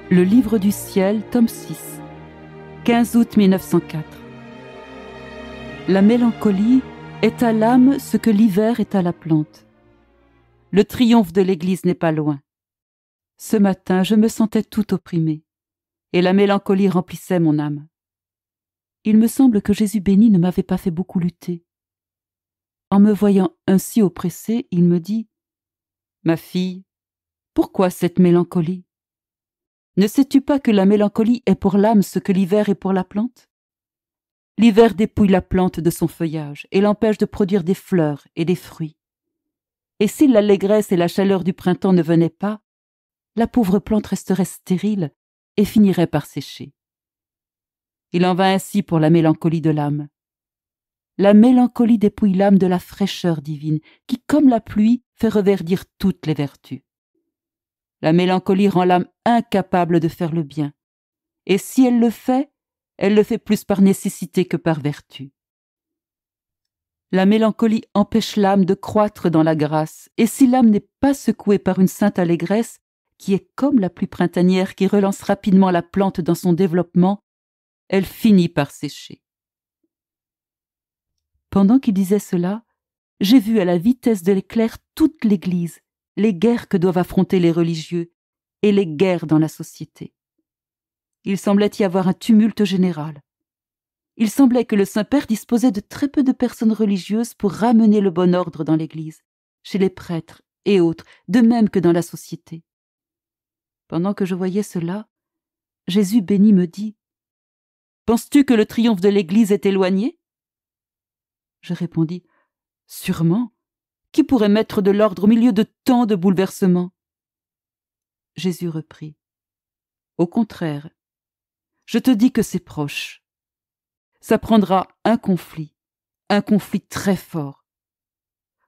Le livre du ciel, tome 6, 15 août 1904. La mélancolie est à l'âme ce que l'hiver est à la plante. Le triomphe de l'Église n'est pas loin. Ce matin, je me sentais tout opprimé, et la mélancolie remplissait mon âme. Il me semble que Jésus béni ne m'avait pas fait beaucoup lutter. En me voyant ainsi oppressée, il me dit « Ma fille, pourquoi cette mélancolie ? Ne sais-tu pas que la mélancolie est pour l'âme ce que l'hiver est pour la plante ? L'hiver dépouille la plante de son feuillage et l'empêche de produire des fleurs et des fruits. Et si l'allégresse et la chaleur du printemps ne venaient pas, la pauvre plante resterait stérile et finirait par sécher. Il en va ainsi pour la mélancolie de l'âme. La mélancolie dépouille l'âme de la fraîcheur divine qui, comme la pluie, fait reverdir toutes les vertus. La mélancolie rend l'âme incapable de faire le bien, et si elle le fait plus par nécessité que par vertu. La mélancolie empêche l'âme de croître dans la grâce, et si l'âme n'est pas secouée par une sainte allégresse, qui est comme la pluie printanière qui relance rapidement la plante dans son développement, elle finit par sécher. Pendant qu'il disait cela, j'ai vu à la vitesse de l'éclair toute l'Église, les guerres que doivent affronter les religieux et les guerres dans la société. Il semblait y avoir un tumulte général. Il semblait que le Saint-Père disposait de très peu de personnes religieuses pour ramener le bon ordre dans l'Église, chez les prêtres et autres, de même que dans la société. Pendant que je voyais cela, Jésus béni me dit « Penses-tu que le triomphe de l'Église est éloigné ?» Je répondis « Sûrement. Qui pourrait mettre de l'ordre au milieu de tant de bouleversements ?» Jésus reprit « Au contraire, je te dis que c'est proche. Ça prendra un conflit très fort.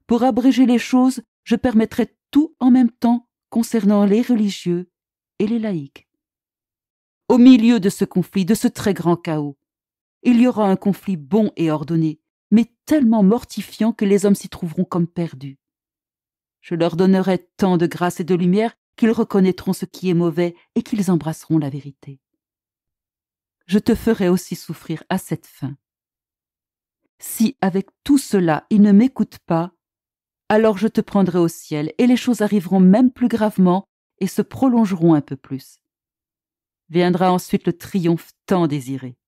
Pour abréger les choses, je permettrai tout en même temps concernant les religieux et les laïcs. Au milieu de ce conflit, de ce très grand chaos, il y aura un conflit bon et ordonné, mais tellement mortifiant que les hommes s'y trouveront comme perdus. Je leur donnerai tant de grâce et de lumière qu'ils reconnaîtront ce qui est mauvais et qu'ils embrasseront la vérité. Je te ferai aussi souffrir à cette fin. Si avec tout cela ils ne m'écoutent pas, alors je te prendrai au ciel et les choses arriveront même plus gravement et se prolongeront un peu plus. Viendra ensuite le triomphe tant désiré.